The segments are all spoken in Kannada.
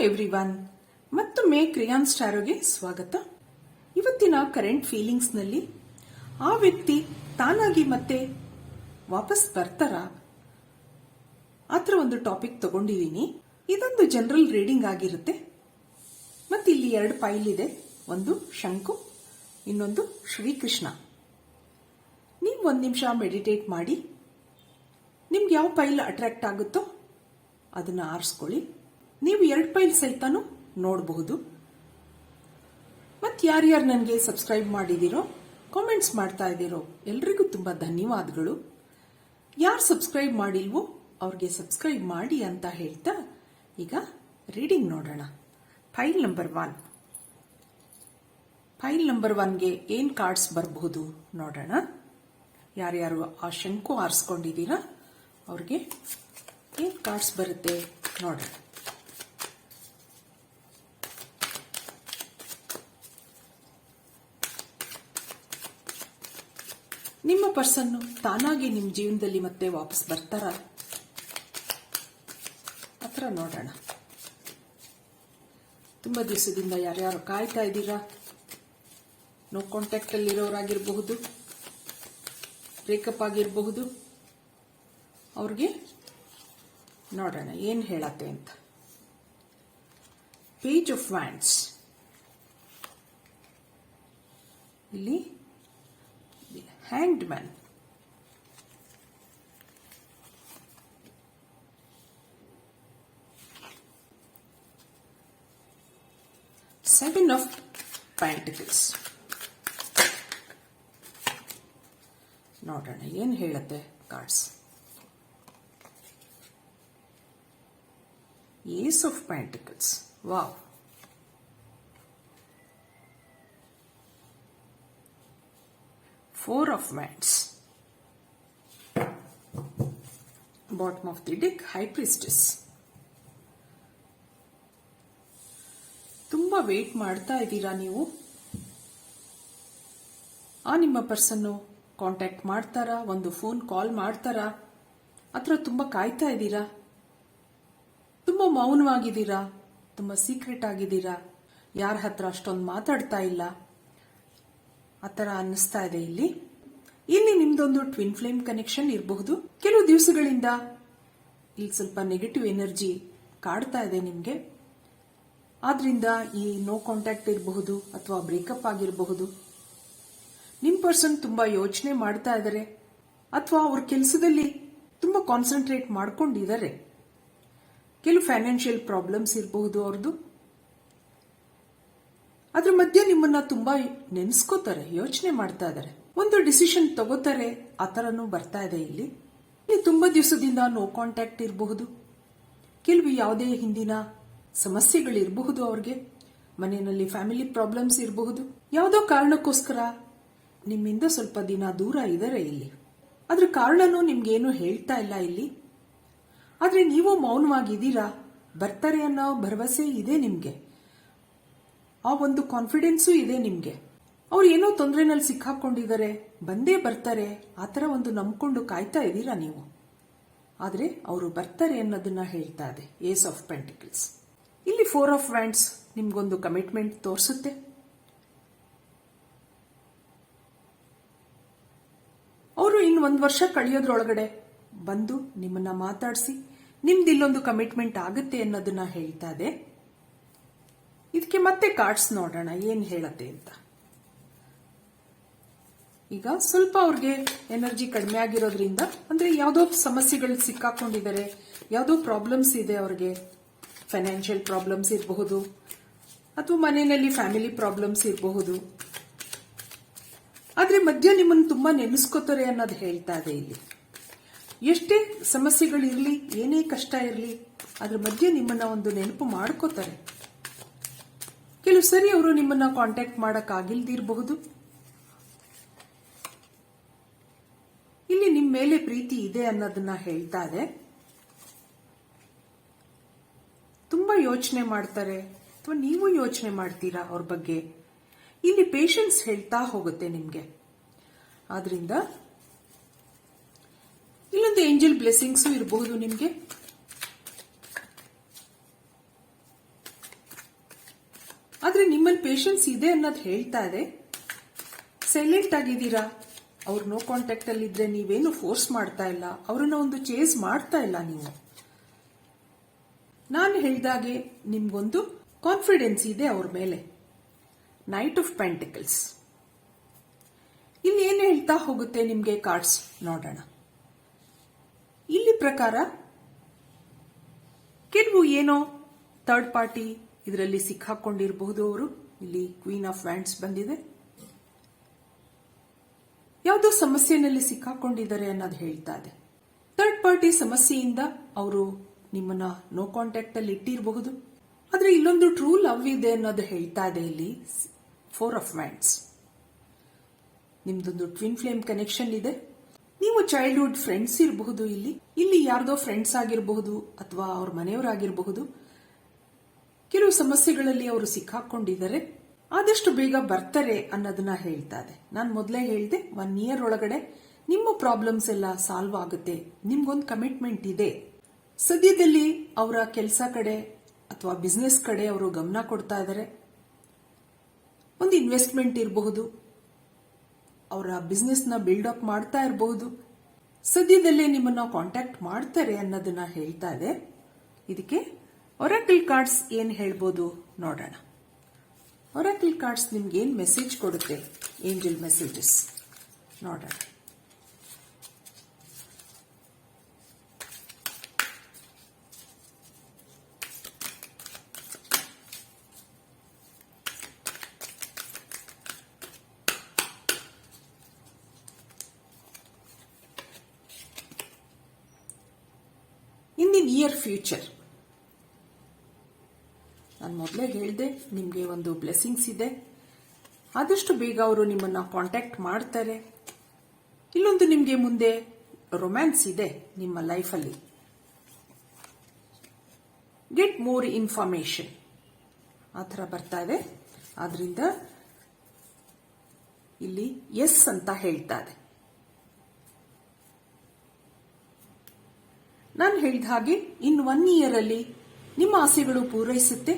ಎವ್ರಿವನ್, ಮತ್ತೊಮ್ಮೆ ಕ್ರಿಯಾನ್ ಸ್ಟಾರೋಗೆ ಸ್ವಾಗತ. ಇವತ್ತಿನ ಕರೆಂಟ್ ಫೀಲಿಂಗ್ಸ್ ನಲ್ಲಿ ಆ ವ್ಯಕ್ತಿ ತಾನಾಗಿ ಮತ್ತೆ ವಾಪಸ್ ಬರ್ತಾರ ಆತರ ಒಂದು ಟಾಪಿಕ್ ತಗೊಂಡಿದ್ದೀನಿ. ಇದೊಂದು ಜನರಲ್ ರೀಡಿಂಗ್ ಆಗಿರುತ್ತೆ. ಮತ್ತೆ ಇಲ್ಲಿ 2 ಫೈಲ್ ಇದೆ, ಒಂದು ಶಂಕು, ಇನ್ನೊಂದು ಶ್ರೀಕೃಷ್ಣ. ನೀವು 1 ನಿಮಿಷ ಮೆಡಿಟೇಟ್ ಮಾಡಿ, ನಿಮ್ಗೆ ಯಾವ ಫೈಲ್ ಅಟ್ರಾಕ್ಟ್ ಆಗುತ್ತೋ ಅದನ್ನ ಆರಿಸ್ಕೊಳ್ಳಿ. ನೀವು 2 ಫೈಲ್ ಸಹಿತನೂ ನೋಡಬಹುದು. ಮತ್ತೆ ಯಾರ್ಯಾರು ನನಗೆ ಸಬ್ಸ್ಕ್ರೈಬ್ ಮಾಡಿದಿರೋ, ಕಾಮೆಂಟ್ಸ್ ಮಾಡ್ತಾ ಇದ್ದೀರೋ ಎಲ್ರಿಗೂ ತುಂಬಾ ಧನ್ಯವಾದಗಳು. ಯಾರು ಸಬ್ಸ್ಕ್ರೈಬ್ ಮಾಡಿಲ್ವೋ ಅವ್ರಿಗೆ ಸಬ್ಸ್ಕ್ರೈಬ್ ಮಾಡಿ ಅಂತ ಹೇಳ್ತಾ ಈಗ ರೀಡಿಂಗ್ ನೋಡೋಣ. File number 1. ಫೈಲ್ ನಂಬರ್ 1ಗೆ ಏನ್ ಕಾರ್ಡ್ಸ್ ಬರಬಹುದು ನೋಡೋಣ. ಯಾರ್ಯಾರು ಆ ಶಂಕು ಆರಿಸ್ಕೊಂಡಿದ್ದೀರಾ ಅವ್ರಿಗೆ ಏನ್ ಕಾರ್ಡ್ಸ್ ಬರುತ್ತೆ ನೋಡೋಣ. ನಿಮ್ಮ ಪರ್ಸನ್ ತಾನಾಗಿ ನಿಮ್ಮ ಜೀವನದಲ್ಲಿ ಮತ್ತೆ ವಾಪಸ್ ಬರ್ತಾರ ಆತರ ನೋಡೋಣ. ತುಂಬಾ ದಿವಸದಿಂದ ಯಾರ್ಯಾರು ಕಾಯ್ತಾ ಇದ್ದೀರಾ, ನೋ ಕಾಂಟ್ಯಾಕ್ಟ್ ಅಲ್ಲಿ ಇರೋರಾಗಿರಬಹುದು, ಬ್ರೇಕಪ್ ಆಗಿರಬಹುದು, ಅವ್ರಿಗೆ ನೋಡೋಣ ಏನ್ ಹೇಳತ್ತೆ ಅಂತ. ಪೇಜ್ ಆಫ್ ವ್ಯಾಂಡ್ಸ್, ಇಲ್ಲಿ hanged man, Seven of Pentacles. ನೋಡೋಣ ಏನ್ ಹೇಳುತ್ತೆ cards. Ace of Pentacles. Wow. Four of Wands. Bottom of the deck, High Priestess. ತುಂಬಾ ವೇಟ್ ಮಾಡ್ತಾ ಇದ್ದೀರಾ ನೀವು. ನಿಮ್ಮ ಪರ್ಸನ್ನು ಕಾಂಟ್ಯಾಕ್ಟ್ ಮಾಡ್ತಾರಾ, ಒಂದು ಫೋನ್ ಕಾಲ್ ಮಾಡ್ತಾರಾ, ಅಥವಾ ತುಂಬಾ ಕಾಯ್ತಾ ಇದ್ದೀರಾ, ತುಂಬಾ ಮೌನವಾಗಿದ್ದೀರಾ, ತುಂಬಾ ಸೀಕ್ರೆಟ್ ಆಗಿದ್ದೀರಾ, ಯಾರ ಹತ್ರ ಅಷ್ಟೊಂದು ಮಾತಾಡ್ತಾ ಇಲ್ಲ, ಆತರ ಅನ್ನಿಸ್ತಾ ಇದೆ. ಇಲ್ಲಿ ನಿಮ್ದೊಂದು ಟ್ವಿನ್ ಫ್ಲೇಮ್ ಕನೆಕ್ಷನ್ ಇರಬಹುದು. ಕೆಲವು ದಿವಸಗಳಿಂದ ಇಲ್ಲಿ ಸ್ವಲ್ಪ ನೆಗೆಟಿವ್ ಎನರ್ಜಿ ಕಾಡ್ತಾ ಇದೆ ನಿಮ್ಗೆ. ಆದ್ರಿಂದ ಈ ನೋ ಕಾಂಟ್ಯಾಕ್ಟ್ ಇರಬಹುದು ಅಥವಾ ಬ್ರೇಕಪ್ ಆಗಿರಬಹುದು. ನಿಮ್ ಪರ್ಸನ್ ತುಂಬಾ ಯೋಚನೆ ಮಾಡ್ತಾ ಇದ್ದಾರೆ ಅಥವಾ ಅವ್ರ ಕೆಲಸದಲ್ಲಿ ತುಂಬಾ ಕಾನ್ಸಂಟ್ರೇಟ್ ಮಾಡ್ಕೊಂಡಿದ್ದಾರೆ. ಕೆಲವು ಫೈನಾನ್ಷಿಯಲ್ ಪ್ರಾಬ್ಲಮ್ಸ್ ಇರಬಹುದು ಅವ್ರದ್ದು. ಅದ್ರ ಮಧ್ಯೆ ನಿಮ್ಮನ್ನ ತುಂಬಾ ನೆನೆಸ್ಕೋತಾರೆ, ಯೋಚನೆ ಮಾಡ್ತಾ ಇದ್ದಾರೆ, ಒಂದು ಡಿಸಿಷನ್ ತಗೋತಾರೆ, ಆ ತರನೂ ಬರ್ತಾ ಇದೆ ಇಲ್ಲಿ. ತುಂಬಾ ದಿವಸದಿಂದ ನೋ ಕಾಂಟ್ಯಾಕ್ಟ್ ಇರಬಹುದು. ಕೆಲವು ಯಾವುದೇ ಹಿಂದಿನ ಸಮಸ್ಯೆಗಳಿರಬಹುದು, ಅವ್ರಿಗೆ ಮನೆಯಲ್ಲಿ ಫ್ಯಾಮಿಲಿ ಪ್ರಾಬ್ಲಮ್ಸ್ ಇರಬಹುದು. ಯಾವುದೋ ಕಾರಣಕ್ಕೋಸ್ಕರ ನಿಮ್ಮಿಂದ ಸ್ವಲ್ಪ ದಿನ ದೂರ ಇದ್ದಾರೆ ಇಲ್ಲಿ. ಅದ್ರ ಕಾರಣನೂ ನಿಮ್ಗೇನು ಹೇಳ್ತಾ ಇಲ್ಲ ಇಲ್ಲಿ. ಆದ್ರೆ ನೀವು ಮೌನವಾಗಿದ್ದೀರಾ. ಬರ್ತಾರೆ ಅನ್ನೋ ಭರವಸೆ ಇದೆ ನಿಮ್ಗೆ, ಆ ಒಂದು ಕಾನ್ಫಿಡೆನ್ಸು ಇದೆ ನಿಮ್ಗೆ. ಅವ್ರು ಏನೋ ತೊಂದರೆನಲ್ಲಿ ಸಿಕ್ಕಾಕೊಂಡಿದ್ದಾರೆ, ಬಂದೇ ಬರ್ತಾರೆ, ಆತರ ಒಂದು ನಂಬ್ಕೊಂಡು ಕಾಯ್ತಾ ಇದ್ದೀರಾ ನೀವು. ಆದ್ರೆ ಅವರು ಬರ್ತಾರೆ ಅನ್ನೋದನ್ನ ಹೇಳ್ತಾ ಇದೆ ಏಸ್ ಆಫ್ ಪೆಂಟಿಕಲ್ಸ್. ಇಲ್ಲಿ 4 ಆಫ್ ವ್ಯಾಂಡ್ಸ್ ನಿಮ್ಗೊಂದು ಕಮಿಟ್ಮೆಂಟ್ ತೋರಿಸುತ್ತೆ. ಅವರು ಇನ್ನು 1 ವರ್ಷ ಕಳೆಯೋದ್ರೊಳಗಡೆ ಬಂದು ನಿಮ್ಮನ್ನ ಮಾತಾಡಿಸಿ ನಿಮ್ದು ಇಲ್ಲೊಂದು ಕಮಿಟ್ಮೆಂಟ್ ಆಗುತ್ತೆ ಅನ್ನೋದನ್ನ ಹೇಳ್ತಾ ಇದೆ. ಇದಕ್ಕೆ ಮತ್ತೆ ಕಾರ್ಡ್ಸ್ ನೋಡೋಣ ಏನ್ ಹೇಳತ್ತೆ ಅಂತ. ಈಗ ಸ್ವಲ್ಪ ಅವ್ರಿಗೆ ಎನರ್ಜಿ ಕಡಿಮೆ ಆಗಿರೋದ್ರಿಂದ, ಅಂದ್ರೆ ಯಾವುದೋ ಸಮಸ್ಯೆಗಳು ಸಿಕ್ಕಾಕೊಂಡಿದ್ದಾರೆ, ಯಾವುದೋ ಪ್ರಾಬ್ಲಮ್ಸ್ ಇದೆ ಅವ್ರಿಗೆ, ಫೈನಾನ್ಷಿಯಲ್ ಪ್ರಾಬ್ಲಮ್ಸ್ ಇರಬಹುದು ಅಥವಾ ಮನೆಯಲ್ಲಿ ಫ್ಯಾಮಿಲಿ ಪ್ರಾಬ್ಲಮ್ಸ್ ಇರಬಹುದು. ಆದ್ರೆ ಮಧ್ಯ ನಿಮ್ಮನ್ನು ತುಂಬಾ ನೆನೆಸ್ಕೋತಾರೆ ಅನ್ನೋದು ಹೇಳ್ತಾ ಇದೆ ಇಲ್ಲಿ. ಎಷ್ಟೇ ಸಮಸ್ಯೆಗಳಿರ್ಲಿ, ಏನೇ ಕಷ್ಟ ಇರಲಿ, ಅದ್ರ ಮಧ್ಯೆ ನಿಮ್ಮನ್ನ ಒಂದು ನೆನಪು ಮಾಡ್ಕೋತಾರೆ. ಕೆಲವು ಸರಿ ಅವರು ನಿಮ್ಮನ್ನ ಕಾಂಟ್ಯಾಕ್ಟ್ ಮಾಡಕ್ ಆಗಿಲ್ದಿರಬಹುದು. ಇಲ್ಲಿ ನಿಮ್ಮ ಮೇಲೆ ಪ್ರೀತಿ ಇದೆ ಅನ್ನೋದನ್ನ ಹೇಳ್ತಾ ಇದೆ. ತುಂಬಾ ಯೋಚನೆ ಮಾಡ್ತಾರೆ ಅಥವಾ ನೀವು ಯೋಚನೆ ಮಾಡ್ತೀರಾ ಅವ್ರ ಬಗ್ಗೆ. ಇಲ್ಲಿ ಪೇಷನ್ಸ್ ಹೇಳ್ತಾ ಹೋಗುತ್ತೆ ನಿಮ್ಗೆ. ಆದ್ರಿಂದ ಇಲ್ಲೊಂದು ಏಂಜಲ್ ಬ್ಲೆಸ್ಸಿಂಗ್ಸು ಇರಬಹುದು ನಿಮ್ಗೆ. ಆದ್ರೆ ನಿಮ್ಮಲ್ಲಿ ಪೇಷನ್ಸ್ ಇದೆ ಅನ್ನೋದು ಹೇಳ್ತಾ ಇದೆ. ಸೈಲೆಂಟ್ ಆಗಿದ್ದೀರಾ. ಅವ್ರು ನೋ ಕಾಂಟ್ಯಾಕ್ಟ್ ಅಲ್ಲಿ ಇದ್ರೆ ನೀವೇನು ಫೋರ್ಸ್ ಮಾಡ್ತಾ ಇಲ್ಲ, ಅವ್ರನ್ನ ಒಂದು ಚೇಸ್ ಮಾಡ್ತಾ ಇಲ್ಲ ನೀವು. ನಾನು ಹೇಳಿದಾಗೆ ನಿಮ್ಗೊಂದು ಕಾನ್ಫಿಡೆನ್ಸ್ ಇದೆ ಅವ್ರ ಮೇಲೆ. Knight of pentacles. ಇಲ್ಲಿ ಏನು ಹೇಳ್ತಾ ಹೋಗುತ್ತೆ ನಿಮ್ಗೆ ಕಾರ್ಡ್ಸ್ ನೋಡೋಣ. ಇಲ್ಲಿ ಪ್ರಕಾರ ಕೆಲವು ಏನೋ ಥರ್ಡ್ ಪಾರ್ಟಿ ಇದರಲ್ಲಿ ಸಿಕ್ಕಾಕೊಂಡಿರಬಹುದು ಅವರು. ಇಲ್ಲಿ ಕ್ವೀನ್ ಆಫ್ ವ್ಯಾಂಡ್ಸ್ ಬಂದಿದೆ. ಯಾವುದೋ ಸಮಸ್ಯೆನಲ್ಲಿ ಸಿಕ್ಕಾಕೊಂಡಿದ್ದಾರೆ ಅನ್ನೋದು ಹೇಳ್ತಾ ಇದೆ. ಥರ್ಡ್ ಪಾರ್ಟಿ ಸಮಸ್ಯೆಯಿಂದ ಅವರು ನಿಮ್ಮನ್ನ ನೋ ಕಾಂಟ್ಯಾಕ್ಟ್ ಅಲ್ಲಿ ಇಟ್ಟಿರಬಹುದು. ಆದ್ರೆ ಇಲ್ಲೊಂದು ಟ್ರೂ ಲವ್ ಇದೆ ಅನ್ನೋದು ಹೇಳ್ತಾ ಇದೆ. ಇಲ್ಲಿ 4 ಆಫ್ ವ್ಯಾಂಡ್ಸ್. ನಿಮ್ದೊಂದು ಟ್ವಿನ್ ಫ್ಲೇಮ್ ಕನೆಕ್ಷನ್ ಇದೆ. ನೀವು ಚೈಲ್ಡ್ಹುಡ್ ಫ್ರೆಂಡ್ಸ್ ಇರಬಹುದು. ಇಲ್ಲಿ ಯಾರ್ದೋ ಫ್ರೆಂಡ್ಸ್ ಆಗಿರಬಹುದು ಅಥವಾ ಅವ್ರ ಮನೆಯವರಾಗಿರಬಹುದು. ಕೆಲವು ಸಮಸ್ಯೆಗಳಲ್ಲಿ ಅವರು ಸಿಕ್ಕಾಕೊಂಡಿದ್ದಾರೆ. ಆದಷ್ಟು ಬೇಗ ಬರ್ತಾರೆ ಅನ್ನೋದನ್ನ ಹೇಳ್ತಾ ಇದೆ. ನಾನು ಮೊದಲೇ ಹೇಳಿದೆ 1 year ಒಳಗಡೆ ನಿಮ್ಮ ಪ್ರಾಬ್ಲಮ್ಸ್ ಎಲ್ಲ ಸಾಲ್ವ್ ಆಗುತ್ತೆ. ನಿಮ್ಗೊಂದು ಕಮಿಟ್ಮೆಂಟ್ ಇದೆ. ಸದ್ಯದಲ್ಲಿ ಅವರ ಕೆಲಸ ಕಡೆ ಅಥವಾ ಬಿಸ್ನೆಸ್ ಕಡೆ ಅವರು ಗಮನ ಕೊಡ್ತಾ ಇದ್ದಾರೆ. ಒಂದು ಇನ್ವೆಸ್ಟ್ಮೆಂಟ್ ಇರಬಹುದು. ಅವರ ಬಿಸ್ನೆಸ್ ನ ಬಿಲ್ಡಪ್ ಮಾಡ್ತಾ ಇರಬಹುದು. ಸದ್ಯದಲ್ಲೇ ನಿಮ್ಮನ್ನ ಕಾಂಟ್ಯಾಕ್ಟ್ ಮಾಡ್ತಾರೆ ಅನ್ನೋದನ್ನ ಹೇಳ್ತಾ ಇದೆ. ಇದಕ್ಕೆ ಒರಾಕಲ್ ಕಾರ್ಡ್ಸ್ ಏನ್ ಹೇಳ್ಬೋದು ನೋಡೋಣ. ಒರಾಕಲ್ ಕಾರ್ಡ್ಸ್ ನಿಮ್ಗೆ ಏನ್ ಮೆಸೇಜ್ ಕೊಡುತ್ತೆ, ಏಂಜಲ್ ಮೆಸೇಜಸ್ ನೋಡೋಣ. ಇನ್ ದಿ ನಿಯರ್ ಫ್ಯೂಚರ್, ನಾನು ಮೊದಲೇ ಹೇಳಿದೆ ನಿಮಗೆ ಒಂದು ಬ್ಲೆಸ್ಸಿಂಗ್ಸ್ ಇದೆ. ಆದಷ್ಟು ಬೇಗ ಅವರು ನಿಮ್ಮನ್ನ ಕಾಂಟ್ಯಾಕ್ಟ್ ಮಾಡ್ತಾರೆ. ಇಲ್ಲೊಂದು ನಿಮಗೆ ಮುಂದೆ ರೊಮ್ಯಾನ್ಸ್ ಇದೆ ನಿಮ್ಮ ಲೈಫಲ್ಲಿ. ಗೆಟ್ ಮೋರ್ ಇನ್ಫಾರ್ಮೇಶನ್ ಆ ಥರ ಬರ್ತಾ ಇದೆ. ಆದ್ರಿಂದ ಇಲ್ಲಿ ಎಸ್ ಅಂತ ಹೇಳ್ತಾ ಇದೆ. ನಾನು ಹೇಳಿದ ಹಾಗೆ ಇನ್ 1 year ಅಲ್ಲಿ ನಿಮ್ಮ ಆಸೆಗಳು ಪೂರೈಸುತ್ತೆ.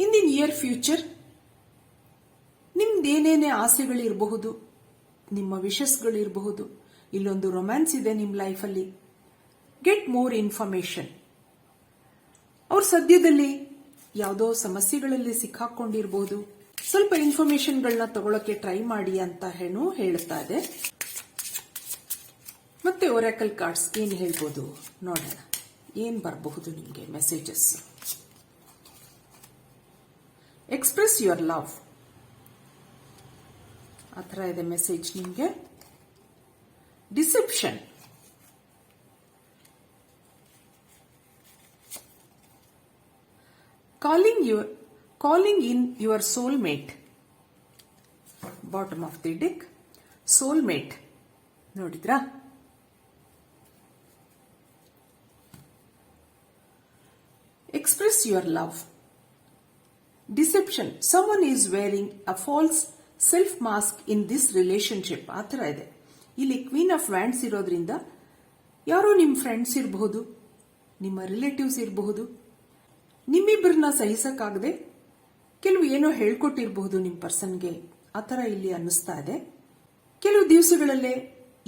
ಇನ್ ದಿ ನಿಯರ್ ಫ್ಯೂಚರ್ ನಿಮ್ದೇನೇನೇ ಆಸೆಗಳಿರಬಹುದು, ನಿಮ್ಮ ವಿಶಸ್ಗಳಿರಬಹುದು. ಇಲ್ಲೊಂದು ರೊಮ್ಯಾನ್ಸ್ ಇದೆ ನಿಮ್ಮ ಲೈಫಲ್ಲಿ. Get more information. ಅವ್ರು ಸದ್ಯದಲ್ಲಿ ಯಾವುದೋ ಸಮಸ್ಯೆಗಳಲ್ಲಿ ಸಿಕ್ಕಾಕೊಂಡಿರಬಹುದು. ಸ್ವಲ್ಪ ಇನ್ಫಾರ್ಮೇಶನ್ಗಳನ್ನ ತಗೊಳಕ್ಕೆ ಟ್ರೈ ಮಾಡಿ ಅಂತ ಹೇಳ್ತಾ ಇದೆ. ಮತ್ತೆ ಒರಾಕಲ್ ಕಾರ್ಡ್ಸ್ ಏನ್ ಹೇಳ್ಬೋದು ನೋಡೋಣ. ಏನ್ ಬರಬಹುದು ನಿಮಗೆ ಮೆಸೇಜಸ್. ಎಕ್ಸ್ಪ್ರೆಸ್ ಯುವರ್ ಲವ್ ಆ ಥರ ಇದೆ ಮೆಸೇಜ್ ನಿಮಗೆ. Deception. Calling in your soulmate. Bottom of the deck soulmate ನೋಡಿದ್ರಾ. Express your love. Deception. Someone is wearing a false self-mask in this relationship. ಆ ಥರ ಇದೆ. ಇಲ್ಲಿ ಕ್ವೀನ್ ಆಫ್ ವ್ಯಾಂಡ್ಸ್ ಇರೋದ್ರಿಂದ ಯಾರೋ ನಿಮ್ಮ ಫ್ರೆಂಡ್ಸ್ ಇರಬಹುದು, ನಿಮ್ಮ ರಿಲೇಟಿವ್ಸ್ ಇರಬಹುದು. ನಿಮ್ಮಿಬ್ಬರನ್ನ ಸಹಿಸಕ್ಕಾಗದೆ ಕೆಲವು ಏನೋ ಹೇಳ್ಕೊಟ್ಟಿರಬಹುದು ನಿಮ್ಮ ಪರ್ಸನ್ಗೆ. ಆ ಥರ ಇಲ್ಲಿ ಅನ್ನಿಸ್ತಾ ಇದೆ. ಕೆಲವು ದಿವಸಗಳಲ್ಲೇ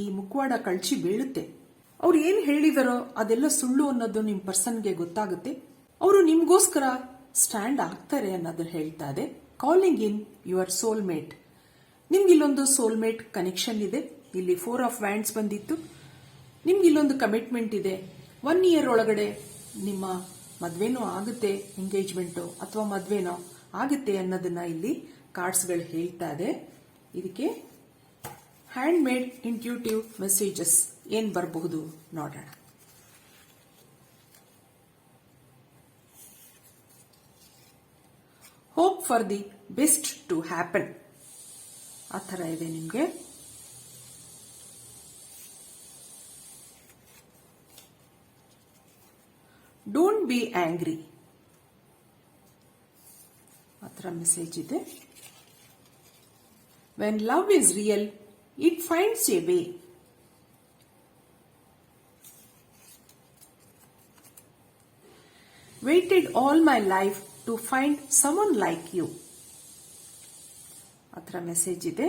ಈ ಮುಖವಾಡ ಕಳ್ಚಿ ಬೀಳುತ್ತೆ. ಅವ್ರು ಏನ್ ಹೇಳಿದಾರೋ ಅದೆಲ್ಲ ಸುಳ್ಳು ಅನ್ನೋದು ನಿಮ್ಮ ಪರ್ಸನ್ಗೆ ಗೊತ್ತಾಗುತ್ತೆ. ಅವರು ನಿಮ್ಗೋಸ್ಕರ ಸ್ಟ್ಯಾಂಡ್ ಆಗ್ತಾರೆ ಅನ್ನೋದನ್ನ ಹೇಳ್ತಾ ಇದೆ. Calling in your soulmate. ನಿಮ್ಗೆ ಇಲ್ಲೊಂದು ಸೋಲ್ಮೇಟ್ ಕನೆಕ್ಷನ್ ಇದೆ. ಇಲ್ಲಿ 4 ಆಫ್ ವ್ಯಾಂಡ್ಸ್ ಬಂದಿತ್ತು. ನಿಮ್ಗೆ ಇಲ್ಲೊಂದು ಕಮಿಟ್ಮೆಂಟ್ ಇದೆ. 1 year ಒಳಗಡೆ ನಿಮ್ಮ ಮದ್ವೆನೋ ಆಗುತ್ತೆ, ಎಂಗೇಜ್ಮೆಂಟೋ ಅಥವಾ ಮದ್ವೆನೋ ಆಗುತ್ತೆ ಅನ್ನೋದನ್ನ ಇಲ್ಲಿ ಕಾರ್ಡ್ಸ್ಗಳು ಹೇಳ್ತಾ ಇದೆ. ಇದಕ್ಕೆ ಹ್ಯಾಂಡ್ ಮೇಡ್ ಇಂಟ್ಯೂಟಿವ್ ಮೆಸೇಜಸ್ ಏನ್ ಬರಬಹುದು ನೋಡೋಣ. Hope for the best to happen ಆ ಥರ ಇದೆ ನಿಮಗೆ. ಡೋಂಟ್ ಬಿ ಆಂಗ್ರಿ ಆ ಥರ ಮೆಸೇಜ್ ಇದೆ. When love is real it finds a way. Waited all my life to find someone like you. ಆ ಥರ ಮೆಸೇಜ್ ಇದೆ.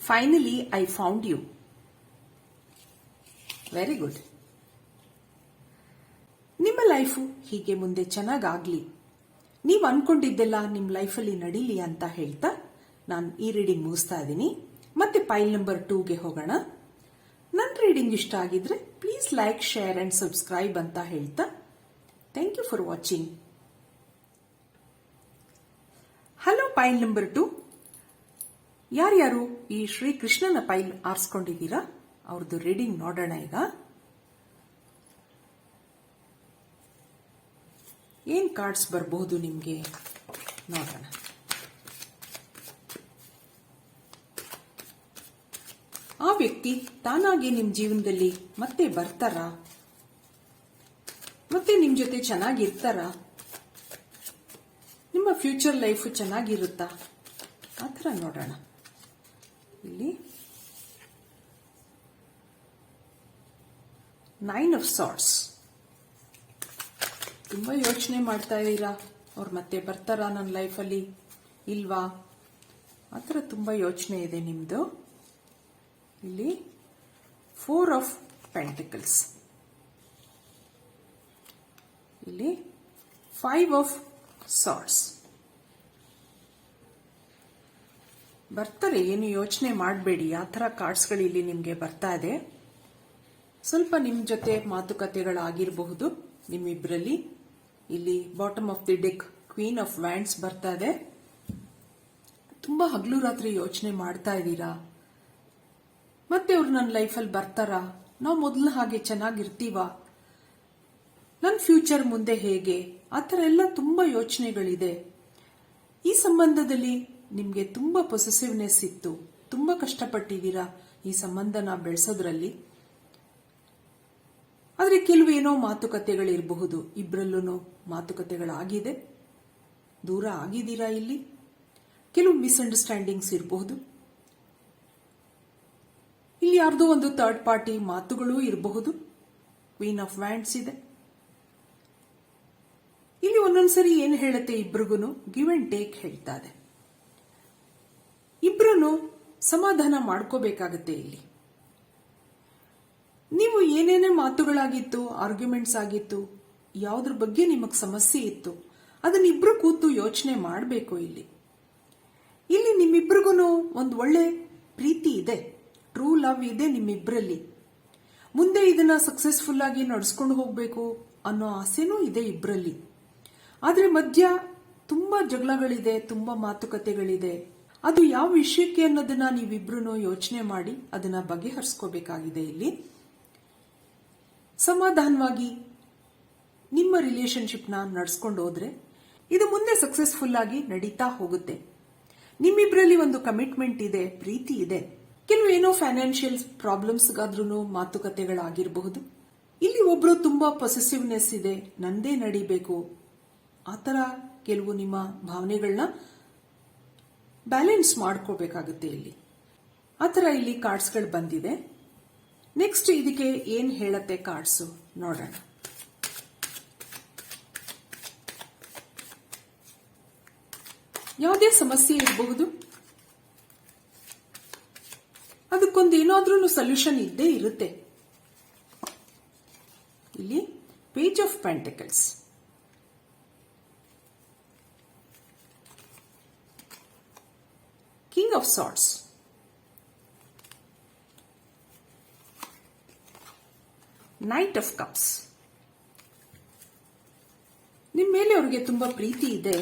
Finally I found you. Very good. ನಿಮ್ಮ ಲೈಫು ಹೀಗೆ ಮುಂದೆ ಚೆನ್ನಾಗಾಗ್ಲಿ, ನೀವು ಅನ್ಕೊಂಡಿದ್ದೆಲ್ಲ ನಿಮ್ಮ ಲೈಫಲ್ಲಿ ನಡೀಲಿ ಅಂತ ಹೇಳ್ತಾ ನಾನು ಈ ರೀಡಿಂಗ್ ಮುಗಿಸ್ತಾ ಇದ್ದೀನಿ. ಮತ್ತೆ ಪೈಲ್ ನಂಬರ್ 2ಗೆ ಹೋಗೋಣ. ನನ್ನ ರೀಡಿಂಗ್ ಇಷ್ಟ ಆಗಿದ್ರೆ please like, share and subscribe ಅಂತ ಹೇಳ್ತಾ thank you for watching. Hello file number 2. ಯಾರ್ಯಾರು ಈ ಶ್ರೀಕೃಷ್ಣನ ಪೈಲ್ ಆರಿಸ್ಕೊಂಡಿದ್ದೀರಾ ಅವ್ರದ್ದು ರೀಡಿಂಗ್ ನೋಡೋಣ ಈಗ. ಏನ್ ಕಾರ್ಡ್ಸ್ ಬರಬಹುದು ನಿಮ್ಗೆ ನೋಡೋಣ. ಆ ವ್ಯಕ್ತಿ ತಾನಾಗಿ ನಿಮ್ ಜೀವನದಲ್ಲಿ ಮತ್ತೆ ಬರ್ತಾರಾ? ಮತ್ತೆ ನಿಮ್ ಜೊತೆ ಚೆನ್ನಾಗಿರ್ತಾರಾ? ನಿಮ್ಮ ಫ್ಯೂಚರ್ ಲೈಫ್ ಚೆನ್ನಾಗಿರುತ್ತಾ? ಆ ಥರ ನೋಡೋಣ. ಇಲ್ಲಿ 9 ಆಫ್ ಸಾರ್ಟ್ಸ್. ತುಂಬಾ ಯೋಚನೆ ಮಾಡ್ತಾ ಇದ್ದೀರಾ, ಅವ್ರು ಮತ್ತೆ ಬರ್ತಾರಾ ನನ್ನ ಲೈಫಲ್ಲಿ ಇಲ್ವಾ? ಆ ಥರ ತುಂಬಾ ಯೋಚನೆ ಇದೆ ನಿಮ್ದು. ಇಲ್ಲಿ 4 ಆಫ್ ಪೆಂಟಿಕಲ್ಸ್, ಇಲ್ಲಿ 5 ಆಫ್ ಸಾರ್ಟ್ಸ್. ಬರ್ತಾರೆ, ಏನು ಯೋಚನೆ ಮಾಡಬೇಡಿ. ಆ ಥರ ಕಾರ್ಡ್ಸ್ಗಳು ಇಲ್ಲಿ ನಿಮಗೆ ಬರ್ತಾ ಇದೆ. ಸ್ವಲ್ಪ ನಿಮ್ಮ ಜೊತೆ ಮಾತುಕತೆಗಳಾಗಿರಬಹುದು ನಿಮ್ಮಿಬ್ಬರಲ್ಲಿ. ಇಲ್ಲಿ bottom of the deck queen of wands ಬರ್ತಾ ಇದೆ. ತುಂಬಾ ಹಗಲು ರಾತ್ರಿ ಯೋಚನೆ ಮಾಡ್ತಾ ಇದ್ದೀರಾ, ಮತ್ತೆ ಅವ್ರು ನನ್ನ ಲೈಫಲ್ಲಿ ಬರ್ತಾರಾ? ನಾವು ಮೊದಲು ಹಾಗೆ ಚೆನ್ನಾಗಿರ್ತೀವಾ? ನನ್ನ ಫ್ಯೂಚರ್ ಮುಂದೆ ಹೇಗೆ? ಆ ಥರ ಎಲ್ಲ ತುಂಬಾ ಯೋಚನೆಗಳಿದೆ. ಈ ಸಂಬಂಧದಲ್ಲಿ ನಿಮ್ಗೆ ತುಂಬಾ ಪೊಸೆಸಿವ್ನೆಸ್ ಇತ್ತು, ತುಂಬಾ ಕಷ್ಟಪಟ್ಟಿದ್ದೀರಾ ಈ ಸಂಬಂಧನ ಬೆಳೆಸೋದ್ರಲ್ಲಿ. ಆದ್ರೆ ಕೆಲವೇನೋ ಮಾತುಕತೆಗಳಿರಬಹುದು, ಇಬ್ಬರಲ್ಲೂ ಮಾತುಕತೆಗಳಾಗಿದೆ, ದೂರ ಆಗಿದ್ದೀರಾ. ಇಲ್ಲಿ ಕೆಲವು ಮಿಸ್ಅಂಡರ್ಸ್ಟ್ಯಾಂಡಿಂಗ್ಸ್ ಇರಬಹುದು. ಇಲ್ಲಿ ಯಾರ್ದೋ ಒಂದು ಥರ್ಡ್ ಪಾರ್ಟಿ ಮಾತುಗಳು ಇರಬಹುದು. ಕ್ವೀನ್ ಆಫ್ ವ್ಯಾಂಡ್ಸ್ ಇದೆ. ಇಲ್ಲಿ ಒಂದೊಂದ್ಸರಿ ಏನ್ ಹೇಳುತ್ತೆ, ಇಬ್ರಿಗೂ ಗಿವ್ ಅಂಡ್ ಟೇಕ್ ಹೇಳ್ತಾ ಇದೆ. ಇಬ್ರು ಸಮಾಧಾನ ಮಾಡ್ಕೋಬೇಕಾಗತ್ತೆ. ಇಲ್ಲಿ ನೀವು ಏನೇನೇ ಮಾತುಗಳಾಗಿತ್ತು, ಆರ್ಗ್ಯುಮೆಂಟ್ಸ್ ಆಗಿತ್ತು, ಯಾವುದ್ರ ಬಗ್ಗೆ ನಿಮಗ್ ಸಮಸ್ಯೆ ಇತ್ತು, ಅದನ್ನ ಇಬ್ರು ಕೂತು ಯೋಚನೆ ಮಾಡಬೇಕು. ಇಲ್ಲಿ ನಿಮ್ಮಿಬ್ರಿಗೂ ಒಂದು ಒಳ್ಳೆ ಪ್ರೀತಿ ಇದೆ, ಟ್ರೂ ಲವ್ ಇದೆ ನಿಮ್ಮಿಬ್ರಲ್ಲಿ. ಮುಂದೆ ಇದನ್ನ ಸಕ್ಸಸ್ಫುಲ್ ಆಗಿ ನಡೆಸ್ಕೊಂಡು ಹೋಗ್ಬೇಕು ಅನ್ನೋ ಆಸೆನೂ ಇದೆ ಇಬ್ರಲ್ಲಿ. ಆದ್ರೆ ಮಧ್ಯ ತುಂಬಾ ಜಗಳಗಳಿದೆ, ತುಂಬಾ ಮಾತುಕತೆಗಳಿದೆ. ಅದು ಯಾವ ವಿಷಯಕ್ಕೆ ಅನ್ನೋದನ್ನ ನೀವಿಬ್ರು ಯೋಚನೆ ಮಾಡಿ ಅದನ್ನ ಬಗೆಹರಿಸ್ಕೋಬೇಕಾಗಿದೆ. ಇಲ್ಲಿ ಸಮಾಧಾನವಾಗಿ ನಿಮ್ಮ ರಿಲೇಶನ್ಶಿಪ್ನ ನಡ್ಸ್ಕೊಂಡು ಹೋದ್ರೆ ಇದು ಮುಂದೆ ಸಕ್ಸಸ್ಫುಲ್ ಆಗಿ ನಡೀತಾ ಹೋಗುತ್ತೆ. ನಿಮ್ಮಿಬ್ರಲ್ಲಿ ಒಂದು ಕಮಿಟ್ಮೆಂಟ್ ಇದೆ, ಪ್ರೀತಿ ಇದೆ. ಕೆಲವು ಏನೋ ಫೈನಾನ್ಷಿಯಲ್ ಪ್ರಾಬ್ಲಮ್ಸ್ಗಾದ್ರೂ ಮಾತುಕತೆಗಳಾಗಿರಬಹುದು. ಇಲ್ಲಿ ಒಬ್ರು ತುಂಬಾ ಪೊಸೆಸಿವ್ನೆಸ್ ಇದೆ, ನಂದೇ ನಡಿಬೇಕು, ಆತರ ಕೆಲವು ನಿಮ್ಮ ಭಾವನೆಗಳನ್ನ ಬ್ಯಾಲೆನ್ಸ್ ಮಾಡ್ಕೋಬೇಕಾಗುತ್ತೆ. ಇಲ್ಲಿ ಆತರ ಇಲ್ಲಿ ಕಾರ್ಡ್ಸ್ಗಳು ಬಂದಿದೆ. ನೆಕ್ಸ್ಟ್ ಇದಕ್ಕೆ ಏನ್ ಹೇಳತ್ತೆ ಕಾರ್ಡ್ಸ್ ನೋಡೋಣ. ಯಾವುದೇ ಸಮಸ್ಯೆ ಇರಬಹುದು, ಅದಕ್ಕೊಂದು ಏನಾದ್ರೂ ಸೊಲ್ಯೂಷನ್ ಇದ್ದೇ ಇರುತ್ತೆ. ಇಲ್ಲಿ page of pentacles, king of swords, knight of cups. ನಿಮ್ಮ ಮೇಲೆ ಅವ್ರಿಗೆ ತುಂಬಾ ಪ್ರೀತಿ ಇದೆ.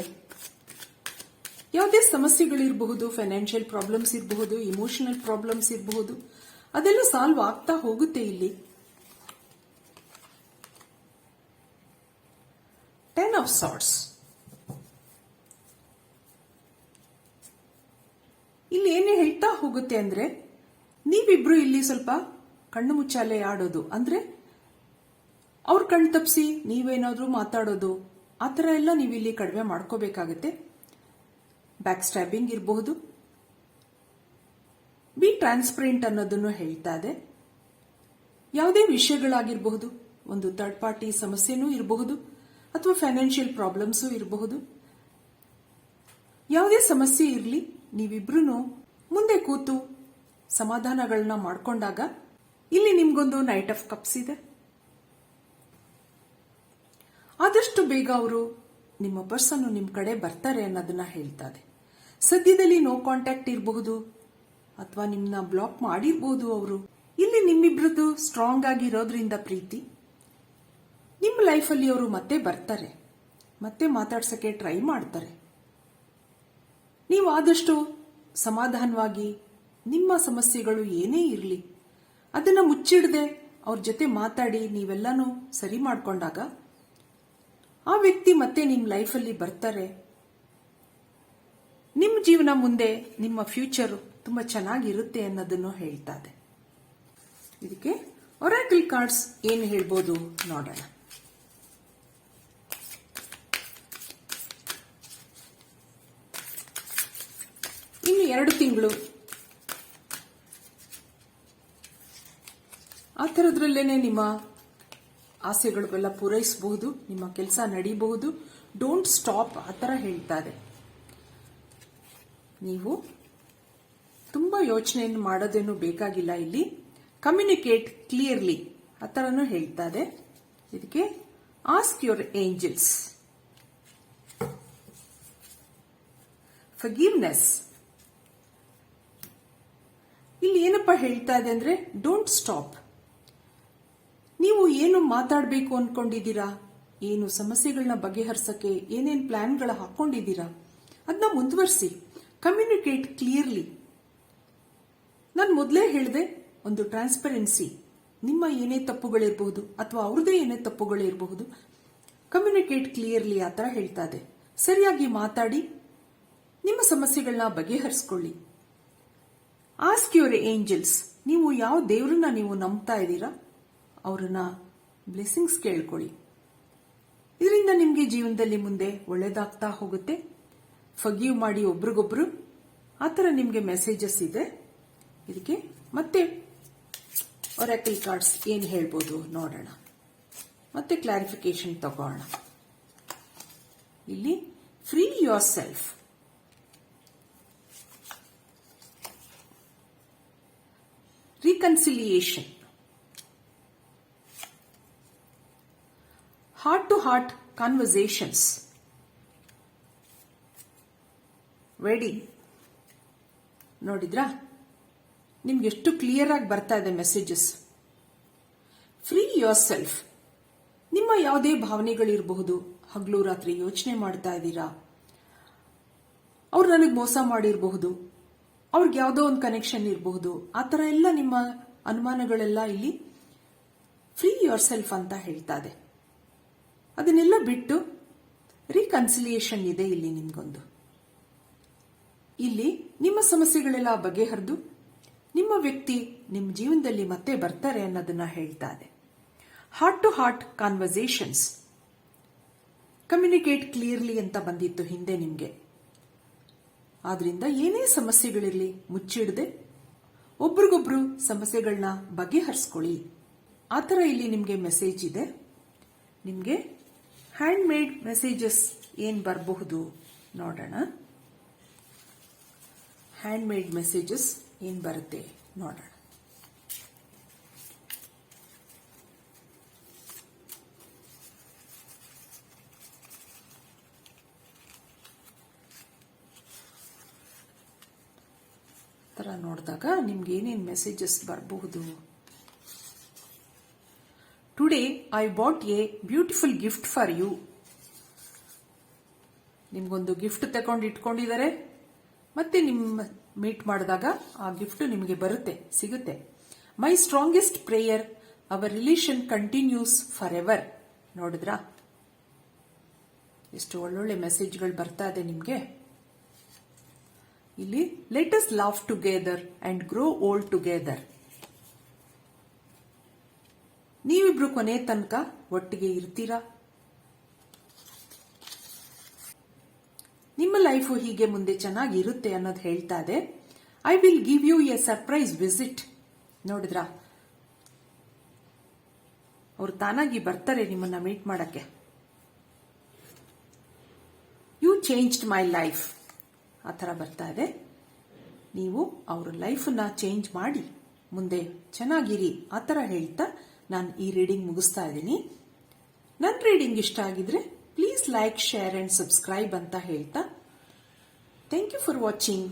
ಯಾವುದೇ ಸಮಸ್ಯೆಗಳಿರಬಹುದು, ಫೈನಾನ್ಷಿಯಲ್ ಪ್ರಾಬ್ಲಮ್ಸ್ ಇರಬಹುದು, ಇಮೋಷನಲ್ ಪ್ರಾಬ್ಲಮ್ಸ್ ಇರಬಹುದು, ಅದೆಲ್ಲ ಸಾಲ್ವ್ ಆಗ್ತಾ ಹೋಗುತ್ತೆ. ಇಲ್ಲಿ 10 ಆಫ್ ಸಾರ್ಟ್ಸ್. ಇಲ್ಲಿ ಏನೇ ಹೇಳ್ತಾ ಹೋಗುತ್ತೆ ಅಂದ್ರೆ, ನೀವಿಬ್ರು ಇಲ್ಲಿ ಸ್ವಲ್ಪ ಕಣ್ಣು ಮುಚ್ಚಾಲೆ ಆಡೋದು, ಅಂದ್ರೆ ಅವ್ರ ಕಣ್ ತಪ್ಪಿಸಿ ನೀವೇನಾದ್ರೂ ಮಾತಾಡೋದು, ಆತರ ಎಲ್ಲ ನೀವಿಲ್ಲಿ ಕಡಿಮೆ ಮಾಡ್ಕೋಬೇಕಾಗತ್ತೆ. ಬ್ಯಾಕ್ ಸ್ಟ್ಯಾಬಿಂಗ್ ಇರಬಹುದು. ಬಿ ಟ್ರಾನ್ಸ್ಪರೆಂಟ್ ಅನ್ನೋದನ್ನು ಹೇಳ್ತಾ ಇದೆ. ಯಾವುದೇ ವಿಷಯಗಳಾಗಿರಬಹುದು, ಒಂದು ಥರ್ಡ್ ಪಾರ್ಟಿ ಸಮಸ್ಯೆನೂ ಇರಬಹುದು ಅಥವಾ ಫೈನಾನ್ಷಿಯಲ್ ಪ್ರಾಬ್ಲಮ್ಸೂ ಇರಬಹುದು. ಯಾವುದೇ ಸಮಸ್ಯೆ ಇರಲಿ, ನೀವಿಬ್ರು ಮುಂದೆ ಕೂತು ಸಮಾಧಾನಗಳನ್ನ ಮಾಡಿಕೊಂಡಾಗ ಇಲ್ಲಿ ನಿಮ್ಗೊಂದು ನೈಟ್ ಆಫ್ ಕಪ್ಸ್ ಇದೆ. ಆದಷ್ಟು ಬೇಗ ಅವರು ನಿಮ್ಮ ಪರ್ಸನ್ ನಿಮ್ಮ ಕಡೆ ಬರ್ತಾರೆ ಅನ್ನೋದನ್ನ ಹೇಳ್ತಾರೆ. ಸದ್ಯದಲ್ಲಿ ನೋ ಕಾಂಟ್ಯಾಕ್ಟ್ ಇರಬಹುದು ಅಥವಾ ನಿಮ್ಮನ್ನ ಬ್ಲಾಕ್ ಮಾಡಿರಬಹುದು ಅವರು. ಇಲ್ಲಿ ನಿಮ್ಮಿಬ್ರದ್ದು ಸ್ಟ್ರಾಂಗ್ ಆಗಿರೋದ್ರಿಂದ ಪ್ರೀತಿ ನಿಮ್ಮ ಲೈಫಲ್ಲಿ ಅವರು ಮತ್ತೆ ಬರ್ತಾರೆ, ಮತ್ತೆ ಮಾತಾಡ್ಸಕ್ಕೆ ಟ್ರೈ ಮಾಡ್ತಾರೆ. ನೀವು ಆದಷ್ಟು ಸಮಾಧಾನವಾಗಿ ನಿಮ್ಮ ಸಮಸ್ಯೆಗಳು ಏನೇ ಇರಲಿ ಅದನ್ನ ಮುಚ್ಚಿಡದೆ ಅವ್ರ ಜೊತೆ ಮಾತಾಡಿ ನೀವೆಲ್ಲಾನು ಸರಿ ಮಾಡ್ಕೊಂಡಾಗ ಆ ವ್ಯಕ್ತಿ ಮತ್ತೆ ನಿಮ್ಮ ಲೈಫಲ್ಲಿ ಬರ್ತಾರೆ. ನಿಮ್ಮ ಜೀವನ ಮುಂದೆ ನಿಮ್ಮ ಫ್ಯೂಚರ್ ತುಂಬಾ ಚೆನ್ನಾಗಿರುತ್ತೆ ಅನ್ನೋದನ್ನು ಹೇಳ್ತಾ ಇದೆ. ಇದಕ್ಕೆ ಒರಾಕಲ್ ಕಾರ್ಡ್ಸ್ ಏನು ಹೇಳ್ಬೋದು ನೋಡೋಣ. ಇನ್ನು 2 ತಿಂಗಳು ಆ ಥರದ್ರಲ್ಲೇನೆ ನಿಮ್ಮ ಆಸೆಗಳೆಲ್ಲ ಪೂರೈಸಬಹುದು, ನಿಮ್ಮ ಕೆಲಸ ನಡೀಬಹುದು. ಡೋಂಟ್ ಸ್ಟಾಪ್ ಆ ಥರ ಹೇಳ್ತಾ ಇದೆ. ನೀವು ತುಂಬಾ ಯೋಚನೆಯನ್ನು ಮಾಡೋದೇನು ಬೇಕಾಗಿಲ್ಲ. ಇಲ್ಲಿ ಕಮ್ಯುನಿಕೇಟ್ ಕ್ಲಿಯರ್ಲಿ ಆ ಥರನೂ ಹೇಳ್ತಾ ಇದೆ. ಇದಕ್ಕೆ ಆಸ್ಕ್ ಯುವರ್ ಏಂಜಲ್ಸ್, ಫರ್ಗಿವ್ನೆಸ್. ಇಲ್ಲಿ ಏನಪ್ಪ ಹೇಳ್ತಾ ಇದೆ ಅಂದ್ರೆ ಡೋಂಟ್ ಸ್ಟಾಪ್. ನೀವು ಏನು ಮಾತಾಡಬೇಕು ಅನ್ಕೊಂಡಿದ್ದೀರಾ, ಏನು ಸಮಸ್ಯೆಗಳನ್ನ ಬಗೆಹರಿಸಕ್ಕೆ ಏನೇನು ಪ್ಲಾನ್ಗಳ ಹಾಕೊಂಡಿದ್ದೀರಾ ಅದನ್ನ ಮುಂದುವರಿಸಿ. Communicate clearly. ನಾನು ಮೊದಲೇ ಹೇಳಿದೆ, ಒಂದು ಟ್ರಾನ್ಸ್ಪರೆನ್ಸಿ. ನಿಮ್ಮ ಏನೇ ತಪ್ಪುಗಳಿರಬಹುದು ಅಥವಾ ಅವ್ರದೇ ಏನೇ ತಪ್ಪುಗಳಿರಬಹುದು, ಕಮ್ಯುನಿಕೇಟ್ ಕ್ಲಿಯರ್ಲಿ ಆ ಥರ ಹೇಳ್ತಾ ಇದೆ. ಸರಿಯಾಗಿ ಮಾತಾಡಿ ನಿಮ್ಮ ಸಮಸ್ಯೆಗಳನ್ನ ಬಗೆಹರಿಸ್ಕೊಳ್ಳಿ. Ask your angels. ನೀವು ಯಾವ ದೇವರನ್ನ ನೀವು ನಂಬ್ತಾ ಇದ್ದೀರಾ ಅವರನ್ನ ಬ್ಲೆಸ್ಸಿಂಗ್ಸ್ ಕೇಳ್ಕೊಳ್ಳಿ. ಇದರಿಂದ ನಿಮಗೆ ಜೀವನದಲ್ಲಿ ಮುಂದೆ ಒಳ್ಳೇದಾಗ್ತಾ ಹೋಗುತ್ತೆ. ಫರ್ಗಿವ್ ಮಾಡಿ ಒಬ್ರಿಗೊಬ್ರು, ಆ ಥರ ನಿಮಗೆ ಮೆಸೇಜಸ್ ಇದೆ. ಇದಕ್ಕೆ ಮತ್ತೆ ಒರಾಕಲ್ ಕಾರ್ಡ್ಸ್ ಏನು ಹೇಳ್ಬೋದು ನೋಡೋಣ, ಮತ್ತೆ ಕ್ಲಾರಿಫಿಕೇಶನ್ ತಗೋಣ. ಇಲ್ಲಿ free yourself, reconciliation, heart to heart conversations, wedding. ನೋಡಿದ್ರಾ, ನಿಮ್ಗೆ ಎಷ್ಟು ಕ್ಲಿಯರ್ ಆಗಿ ಬರ್ತಾ ಇದೆ ಮೆಸೇಜಸ್. Free your self. ನಿಮ್ಮ ಯಾವುದೇ ಭಾವನೆಗಳಿರಬಹುದು, ಹಗಲು ರಾತ್ರಿ ಯೋಚನೆ ಮಾಡ್ತಾ ಇದ್ದೀರಾ, ಅವ್ರು ನನಗೆ ಮೋಸ ಮಾಡಿರಬಹುದು, ಅವ್ರಿಗೆ ಯಾವುದೋ ಒಂದು ಕನೆಕ್ಷನ್ ಇರಬಹುದು, ಆ ಥರ ಎಲ್ಲ ನಿಮ್ಮ ಅನುಮಾನಗಳೆಲ್ಲ ಇಲ್ಲಿ ಫ್ರೀ ಯೋರ್ ಸೆಲ್ಫ್ ಅಂತ ಹೇಳ್ತಾ ಇದೆ. ಅದನ್ನೆಲ್ಲ ಬಿಟ್ಟು ರಿಕನ್ಸಿಲಿಯೇಷನ್ ಇದೆ ಇಲ್ಲಿ ನಿಮ್ಗೊಂದು. ಇಲ್ಲಿ ನಿಮ್ಮ ಸಮಸ್ಯೆಗಳೆಲ್ಲ ಬಗೆಹರಿದು ನಿಮ್ಮ ವ್ಯಕ್ತಿ ನಿಮ್ಮ ಜೀವನದಲ್ಲಿ ಮತ್ತೆ ಬರ್ತಾರೆ ಅನ್ನೋದನ್ನ ಹೇಳ್ತಾ ಇದೆ. Heart to heart conversations, communicate clearly ಅಂತ ಬಂದಿತ್ತು ಹಿಂದೆ ನಿಮಗೆ. ಆದ್ರಿಂದ ಏನೇ ಸಮಸ್ಯೆಗಳಿರಲಿ ಮುಚ್ಚಿಡದೆ ಒಬ್ರಿಗೊಬ್ರು ಸಮಸ್ಯೆಗಳನ್ನ ಬಗೆಹರಿಸ್ಕೊಳ್ಳಿ. ಆ ಥರ ಇಲ್ಲಿ ನಿಮಗೆ ಮೆಸೇಜ್ ಇದೆ. ನಿಮಗೆ ಹ್ಯಾಂಡ್ ಮೇಡ್ ಮೆಸೇಜಸ್ ಏನು ಬರಬಹುದು ನೋಡೋಣ. ಹ್ಯಾಂಡ್ ಮೇಡ್ ಮೆಸೇಜಸ್ ಏನು ಬರುತ್ತೆ ನೋಡೋಣ. ಥರ ನೋಡಿದಾಗ ನಿಮ್ಗೆ ಏನೇನು ಮೆಸೇಜಸ್ ಬರಬಹುದು. Today I bought a beautiful gift for you. ನಿಮ್ಗೊಂದು ಗಿಫ್ಟ್ ತಗೊಂಡು ಇಟ್ಕೊಂಡಿದ್ದಾರೆ, ಮತ್ತೆ ನಿಮ್ಮ ಮೀಟ್ ಮಾಡಿದಾಗ ಆ ಗಿಫ್ಟ್ ನಿಮಗೆ ಬರುತ್ತೆ, ಸಿಗುತ್ತೆ. My strongest prayer our relation continues for ever. ನೋಡಿದ್ರಾ, ಎಷ್ಟು ಒಳ್ಳೊಳ್ಳೆ ಮೆಸೇಜ್ಗಳು ಬರ್ತಾ ಇದೆ ನಿಮಗೆ. ಇಲ್ಲಿ let us laugh together and grow old together. ನೀವಿಬ್ರು ಕೊನೆ ತನಕ ಒಟ್ಟಿಗೆ ಇರ್ತೀರಾ. ನಿಮ್ಮ ಲೈಫು ಹೀಗೆ ಮುಂದೆ ಚೆನ್ನಾಗಿರುತ್ತೆ ಅನ್ನೋದು ಹೇಳ್ತಾ ಇದೆ. I will give you a surprise visit. ನೋಡಿದ್ರಾ, ಅವ್ರು ತಾನಾಗಿ ಬರ್ತಾರೆ ನಿಮ್ಮನ್ನ ಮೀಟ್ ಮಾಡಕ್ಕೆ. ಯು ಚೇಂಜ್ಡ್ ಮೈ ಲೈಫ್ ಆ ಥರ ಬರ್ತಾ ಇದೆ. ನೀವು ಅವ್ರ ಲೈಫನ್ನ ಚೇಂಜ್ ಮಾಡಿ ಮುಂದೆ ಚೆನ್ನಾಗಿರಿ ಆ ಥರ ಹೇಳ್ತಾ ನಾನು ಈ ರೀಡಿಂಗ್ ಮುಗಿಸ್ತಾ ಇದ್ದೀನಿ. ನನ್ನ ರೀಡಿಂಗ್ ಇಷ್ಟ ಆಗಿದ್ರೆ please like, share and subscribe ಅಂತ ಹೇಳ್ತಾ ಥ್ಯಾಂಕ್ ಯು ಫಾರ್ ವಾಚಿಂಗ್.